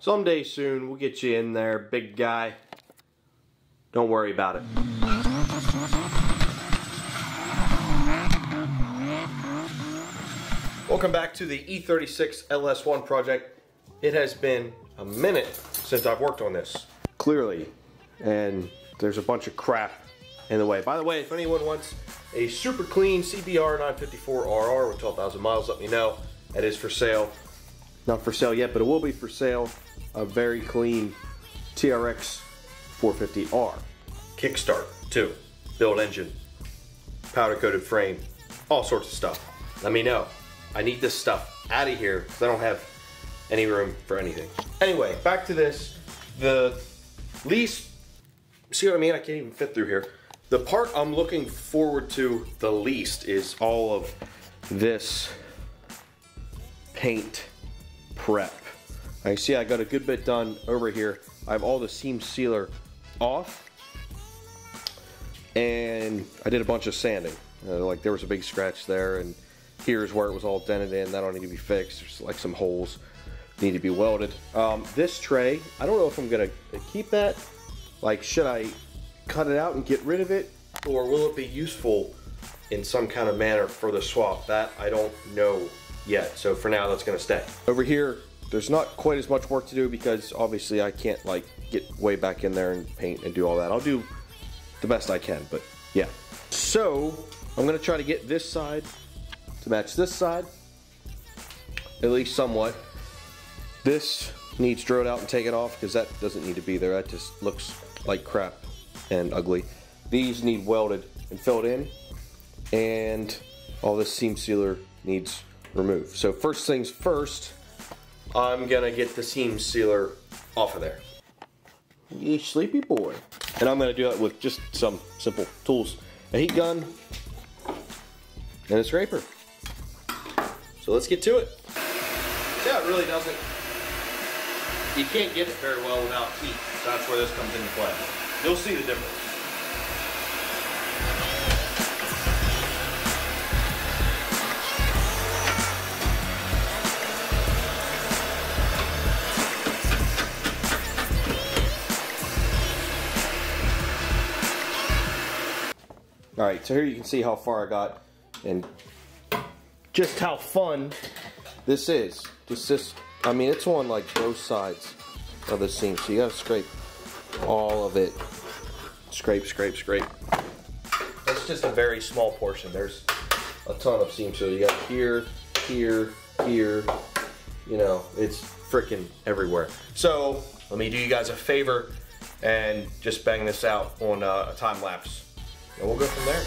Someday soon, we'll get you in there, big guy. Don't worry about it. Welcome back to the E36 LS1 project. It has been a minute since I've worked on this, clearly, and there's a bunch of crap in the way. By the way, if anyone wants a super clean CBR 954RR with 12,000 miles, let me know. That is for sale. Not for sale yet, but it will be for sale. A very clean TRX 450R. Kickstart, too. Build engine. Powder coated frame. All sorts of stuff. Let me know. I need this stuff out of here because I don't have any room for anything. Anyway, back to this. The least, see what I mean? I can't even fit through here. The part I'm looking forward to the least is all of this paint prep. I see I got a good bit done over here. I have all the seam sealer off, and I did a bunch of sanding. Like there was a big scratch there, and here's where it was all dented in. That'll need to be fixed. There's like some holes need to be welded. This tray, I don't know if I'm gonna keep that. Like, should I cut it out and get rid of it, or will it be useful in some kind of manner for the swap? That I don't know yet. So for now, that's gonna stay. Over here, there's not quite as much work to do because obviously I can't like get way back in there and paint and do all that. I'll do the best I can, but yeah. So I'm gonna try to get this side to match this side, at least somewhat. This needs drilled out and taken off because that doesn't need to be there. That just looks like crap and ugly. These need welded and filled in, and all this seam sealer needs removed. So first things first, I'm gonna get the seam sealer off of there. You sleepy boy. And I'm gonna do it with just some simple tools. A heat gun and a scraper. So let's get to it. Yeah, it really doesn't. You can't get it very well without heat. So that's where this comes into play. You'll see the difference. Alright, so here you can see how far I got and just how fun this is. Just this, I mean, it's on like both sides of the seam, so you gotta scrape all of it. Scrape, scrape, scrape. That's just a very small portion. There's a ton of seam, so you got here, here, here, you know, it's freaking everywhere. So let me do you guys a favor and just bang this out on a time lapse. And we'll go from there.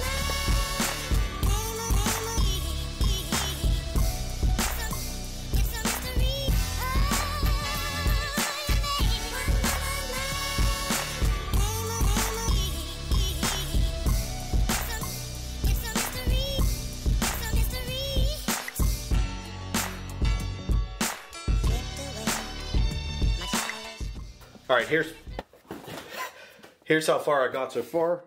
All right, here's how far I got so far.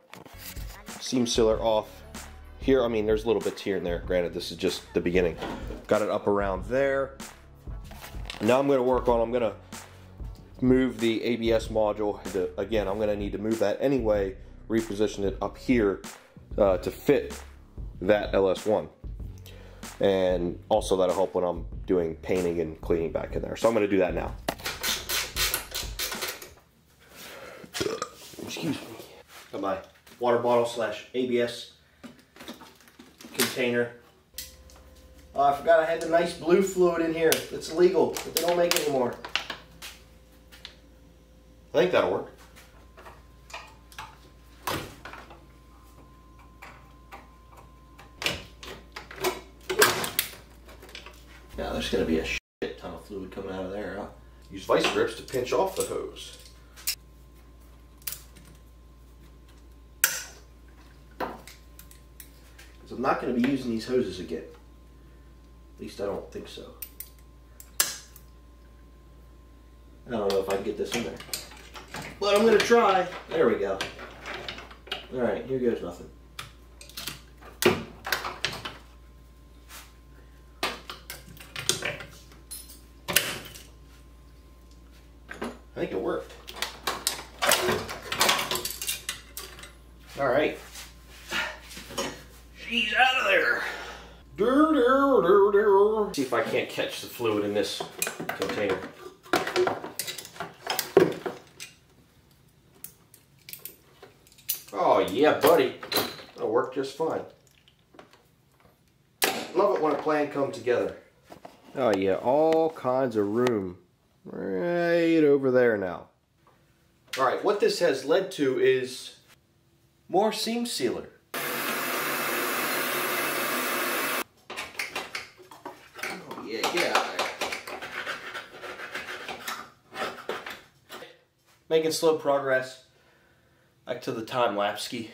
Seam sealer off here. I mean, there's little bits here and there. Granted, this is just the beginning. Got it up around there. Now I'm going to work on, I'm going to move the ABS module. Again, I'm going to need to move that anyway, reposition it up here to fit that LS1. And also that'll help when I'm doing painting and cleaning back in there. So I'm going to do that now. Excuse me. Got my water bottle slash ABS container. Oh, I forgot I had the nice blue fluid in here. It's illegal, but they don't make it anymore. I think that'll work. Now there's going to be a shit ton of fluid coming out of there. Huh? Use vice grips to pinch off the hose. I'm not going to be using these hoses again. At least I don't think so. I don't know if I can get this in there. But I'm going to try. There we go. Alright, here goes nothing. I think it worked. All right. She's out of there. See if I can't catch the fluid in this container. Oh yeah, buddy. That'll work just fine. Love it when a plan comes together. Oh yeah, all kinds of room right over there now. All right, what this has led to is more seam sealer. Oh yeah, get out there. Making slow progress. Back to the time lapse ski.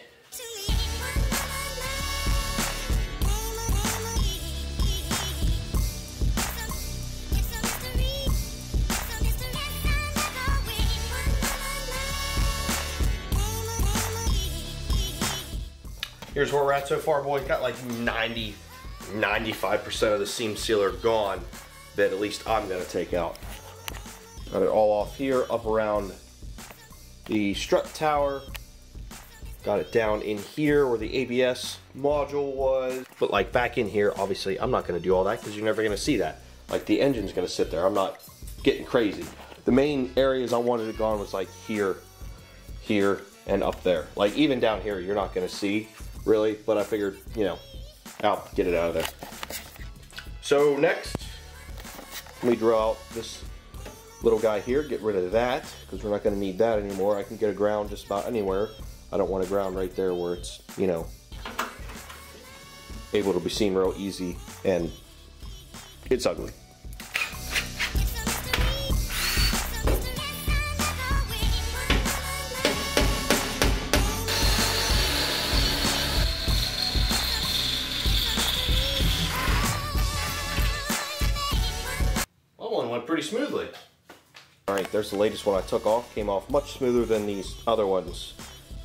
Here's where we're at so far, boys. Got like 95% of the seam sealer gone that at least I'm gonna take out. Got it all off here, up around the strut tower. Got it down in here where the ABS module was. But like back in here, obviously I'm not gonna do all that because you're never gonna see that. Like the engine's gonna sit there. I'm not getting crazy. The main areas I wanted to go on was like here, here, and up there. Like even down here, you're not gonna see really, but I figured, you know, I'll get it out of there. So next, let me draw out this little guy here, get rid of that, because we're not gonna need that anymore. I can get a ground just about anywhere. I don't want a ground right there where it's, you know, able to be seen real easy, and it's ugly. Went pretty smoothly. Alright, there's the latest one I took off. Came off much smoother than these other ones.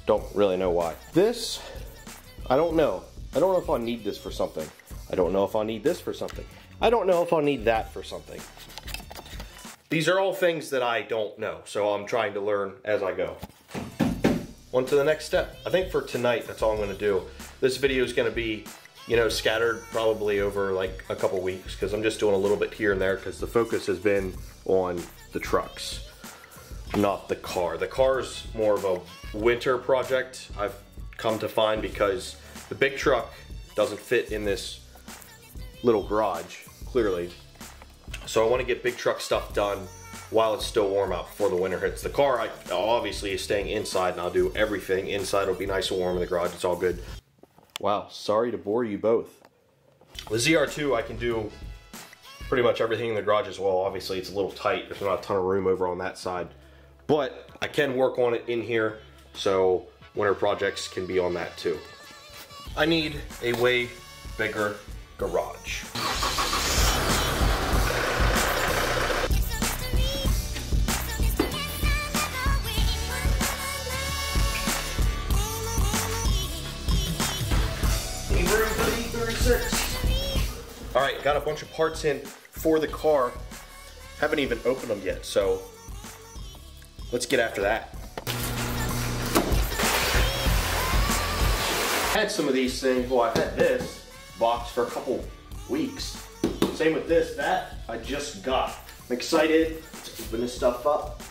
Don't really know why. This, I don't know. I don't know if I'll need this for something. I don't know if I'll need this for something. I don't know if I'll need that for something. These are all things that I don't know, so I'm trying to learn as I go. On to the next step. I think for tonight, that's all I'm going to do. This video is going to be, you know, scattered probably over like a couple weeks because I'm just doing a little bit here and there because the focus has been on the trucks, not the car. The car's more of a winter project, I've come to find, because the big truck doesn't fit in this little garage, clearly. So I want to get big truck stuff done while it's still warm out before the winter hits. The car obviously is staying inside, and I'll do everything inside. It'll be nice and warm in the garage. It's all good. Wow, sorry to bore you both. The ZR2, I can do pretty much everything in the garage as well. Obviously, it's a little tight. There's not a ton of room over on that side. But I can work on it in here, so winter projects can be on that too. I need a way bigger garage. Room for the E36. Alright, got a bunch of parts in for the car. Haven't even opened them yet, so let's get after that. I had some of these things, well, I've had this box for a couple weeks. Same with this, that I just got. I'm excited to open this stuff up.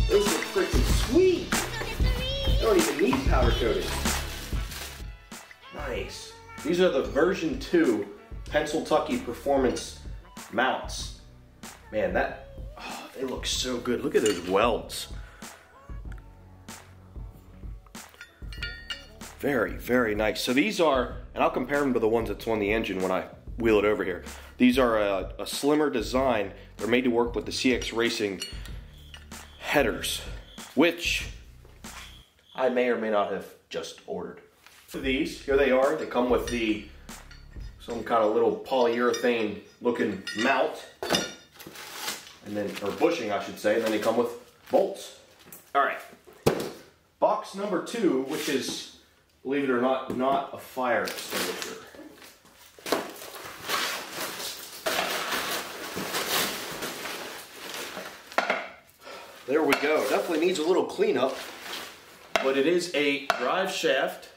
Those are freaking sweet. They don't even need powder coating. Nice. These are the version 2 Pennsyltucky Performance mounts. Man, they look so good. Look at those welds. Very, very nice. So these are, and I'll compare them to the ones that's on the engine when I wheel it over here. These are a slimmer design. They're made to work with the CX Racing headers, which I may or may not have just ordered. These, here they are. They come with some kind of little polyurethane looking mount, and then, or bushing I should say, and then they come with bolts. All right, box number 2, which is, believe it or not, not a fire extinguisher. there we go. Definitely needs a little cleanup, but it is a drive shaft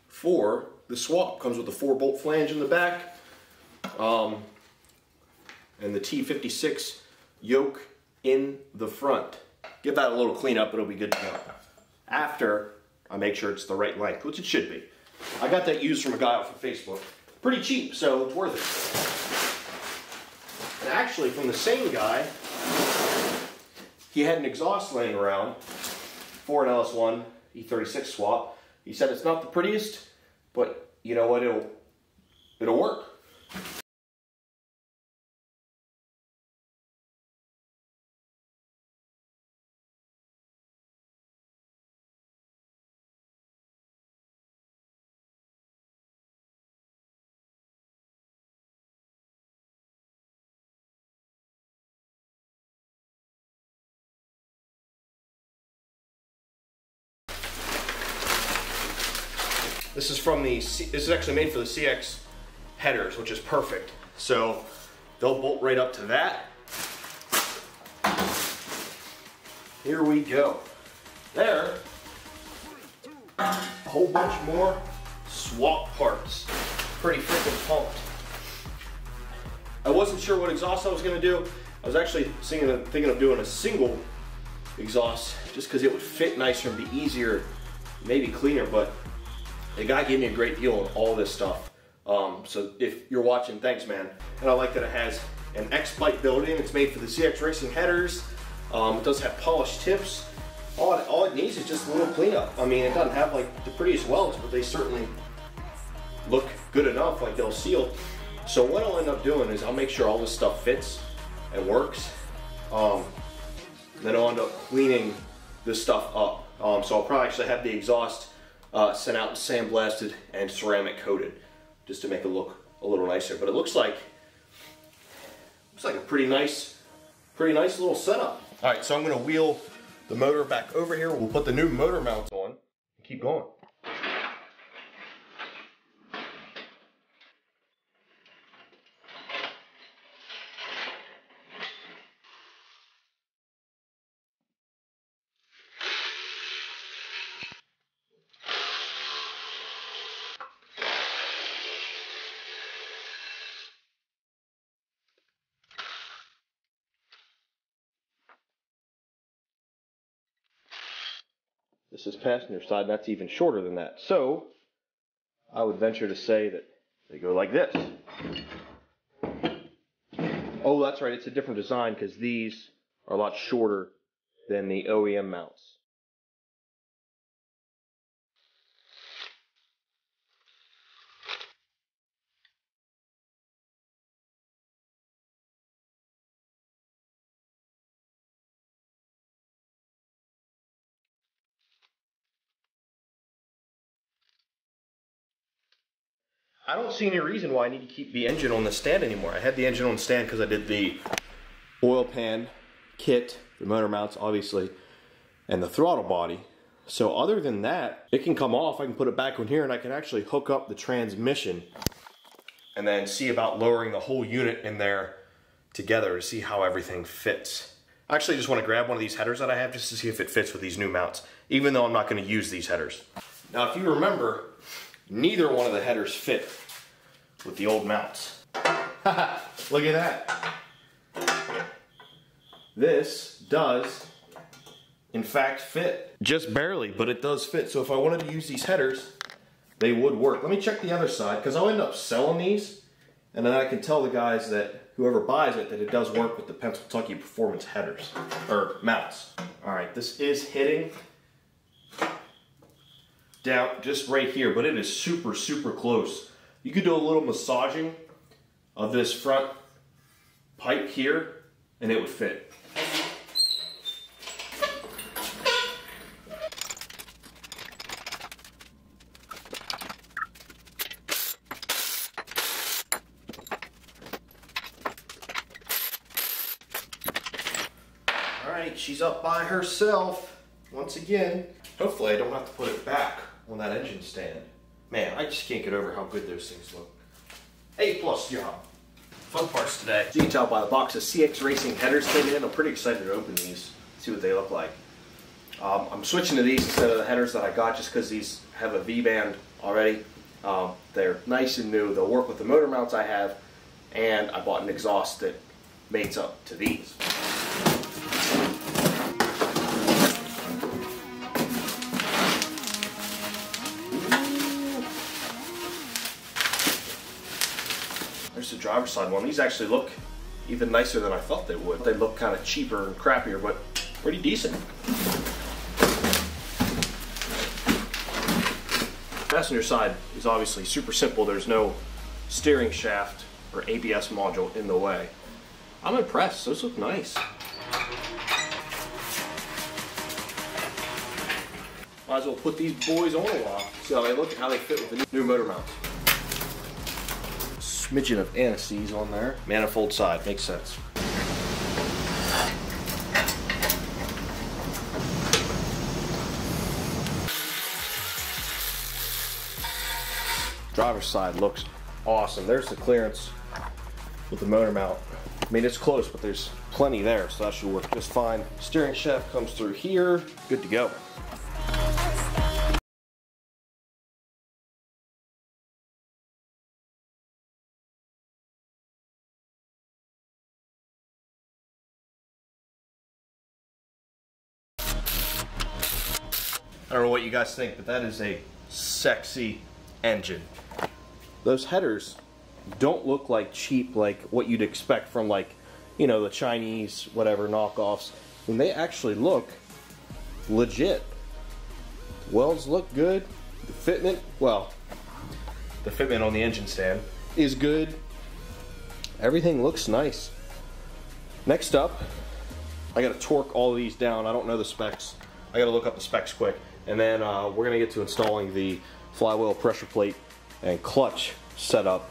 for the swap. Comes with a 4-bolt flange in the back, and the T56 yoke in the front. Give that a little cleanup, it'll be good to go. After I make sure it's the right length, which it should be. I got that used from a guy off of Facebook. Pretty cheap, so it's worth it. And actually, from the same guy, he had an exhaust laying around for an LS1 E36 swap. He said it's not the prettiest, but you know what, it'll work. This is actually made for the CX headers, which is perfect. So they'll bolt right up to that. Here we go. There, a whole bunch more swap parts. Pretty freaking pumped. I wasn't sure what exhaust I was gonna do. I was actually thinking of doing a single exhaust just because it would fit nicer and be easier, maybe cleaner, but the guy gave me a great deal on all this stuff. So if you're watching, thanks, man. And I like that it has an X-Plate built-in. It's made for the CX Racing headers. It does have polished tips. All it needs is just a little cleanup. I mean, it doesn't have like the prettiest welds, but they certainly look good enough, like they'll seal. So what I'll end up doing is I'll make sure all this stuff fits and works. Then I'll end up cleaning this stuff up. So I'll probably actually have the exhaust sent out and sandblasted and ceramic coated just to make it look a little nicer. But it looks like a pretty nice little setup. All right, so I'm going to wheel the motor back over here. We'll put the new motor mounts on and keep going. This is passenger side, and that's even shorter than that. So I would venture to say that they go like this. Oh, that's right, it's a different design because these are a lot shorter than the OEM mounts. I don't see any reason why I need to keep the engine on the stand anymore. I had the engine on the stand because I did the oil pan kit, the motor mounts obviously, and the throttle body. So other than that, it can come off. I can put it back on here and I can actually hook up the transmission and then see about lowering the whole unit in there together to see how everything fits. I actually just want to grab one of these headers that I have just to see if it fits with these new mounts, even though I'm not going to use these headers. Now, if you remember, neither one of the headers fit with the old mounts. Look at that. This does, in fact, fit. Just barely, but it does fit. So if I wanted to use these headers, they would work. Let me check the other side, because I'll end up selling these, and then I can tell the guys that whoever buys it that it does work with the Pennsylvania Performance headers, or mounts. All right, this is hitting down just right here, but it is super, super close. You could do a little massaging of this front pipe here, and it would fit. All right, she's up by herself once again. Hopefully I don't have to put it back on that engine stand. Man, I just can't get over how good those things look. A+ job. Fun parts today. As you can tell by the box of CX Racing headers came in, I'm pretty excited to open these. see what they look like. I'm switching to these instead of the headers that I got just because these have a V-band already. They're nice and new. They'll work with the motor mounts I have, and I bought an exhaust that mates up to these. There's the driver's side one. These actually look even nicer than I thought they would. They look kind of cheaper and crappier, but pretty decent. Passenger side is obviously super simple. There's no steering shaft or ABS module in the way. I'm impressed. Those look nice. Might as well put these boys on a while. See how they look and how they fit with the new motor mounts. Smidgen of anti-seize on there. Manifold side, makes sense. Driver's side looks awesome. There's the clearance with the motor mount. I mean, it's close, but there's plenty there, so that should work just fine. Steering shaft comes through here, good to go. I don't know what you guys think, but that is a sexy engine. Those headers don't look like cheap, like what you'd expect from, like, you know, the Chinese whatever knockoffs. I mean, they actually look legit. Welds look good. The fitment, well, the fitment on the engine stand is good. Everything looks nice. Next up, I gotta torque all of these down. I don't know the specs. I gotta look up the specs quick. And then we're gonna get to installing the flywheel pressure plate and clutch setup.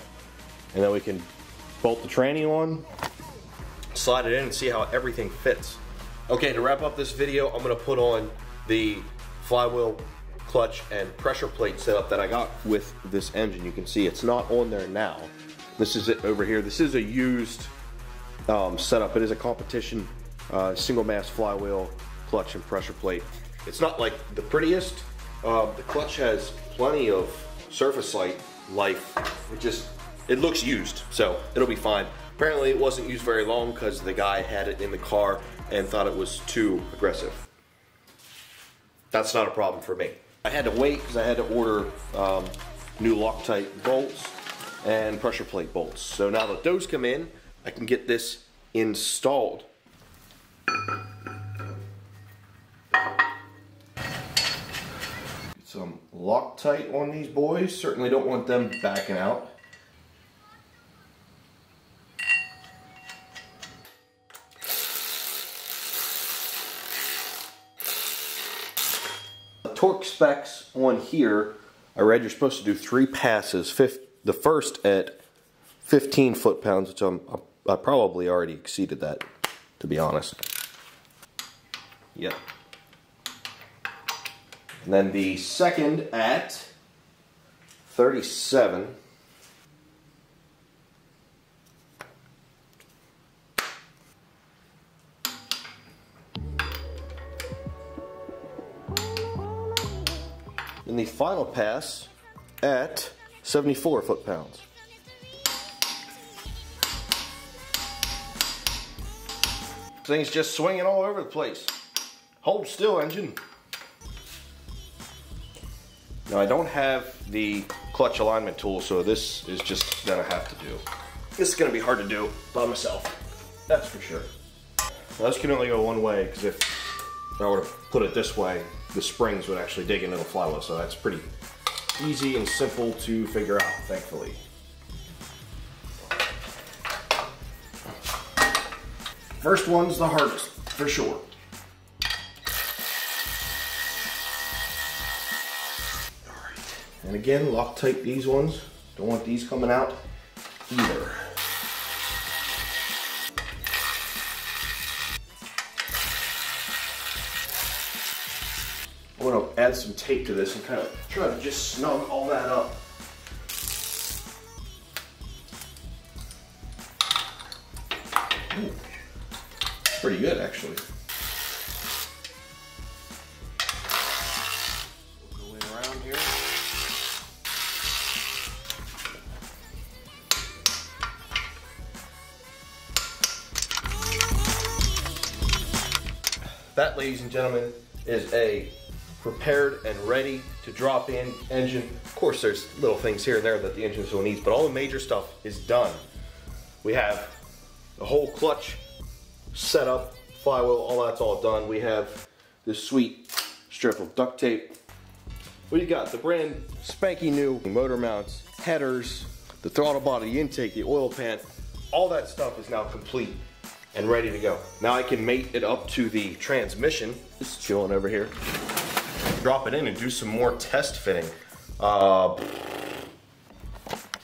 And then we can bolt the tranny on, slide it in, and see how everything fits. Okay, to wrap up this video, I'm gonna put on the flywheel, clutch, and pressure plate setup that I got with this engine. You can see it's not on there now. This is it over here. This is a used setup. It is a competition single mass flywheel, clutch, and pressure plate. It's not like the prettiest. The clutch has plenty of surface life. It looks used, so it'll be fine. Apparently it wasn't used very long because the guy had it in the car and thought it was too aggressive. That's not a problem for me. I had to wait because I had to order new Loctite bolts and pressure plate bolts. So now that those come in, I can get this installed. Some Loctite on these boys. Certainly don't want them backing out. The torque specs on here, I read you're supposed to do 3 passes. The first at 15 foot-pounds, which I probably already exceeded that, to be honest. Yep. And then the second at 37. And the final pass at 74 foot-pounds. Thing's just swinging all over the place. Hold still, engine. Now I don't have the clutch alignment tool, so this is just gonna have to do. This is gonna be hard to do by myself, that's for sure. Now this can only go one way, because if I were to put it this way, the springs would actually dig into the flywheel, so that's pretty easy and simple to figure out, thankfully. First one's the hardest, for sure. And again, Loctite these ones. Don't want these coming out either. I'm going to add some tape to this and kind of try to just snug all that up. Ooh. Pretty good, actually. that, ladies and gentlemen, is a prepared and ready to drop in engine. Of course, there's little things here and there that the engine still needs, but all the major stuff is done. We have the whole clutch set up, flywheel, all that's all done. We have this sweet strip of duct tape. What do you got? The brand spanky new motor mounts, headers, the throttle body intake, the oil pan, all that stuff is now complete and ready to go. Now I can mate it up to the transmission. Just chilling over here. Drop it in and do some more test fitting.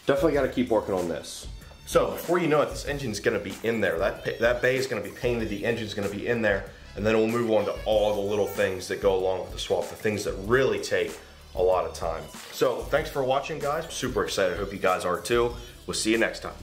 Definitely got to keep working on this. So before you know it, this engine's going to be in there. That bay is going to be painted, the engine's going to be in there, and then we'll move on to all the little things that go along with the swap, the things that really take a lot of time. So thanks for watching, guys. I'm super excited. I hope you guys are too. We'll see you next time.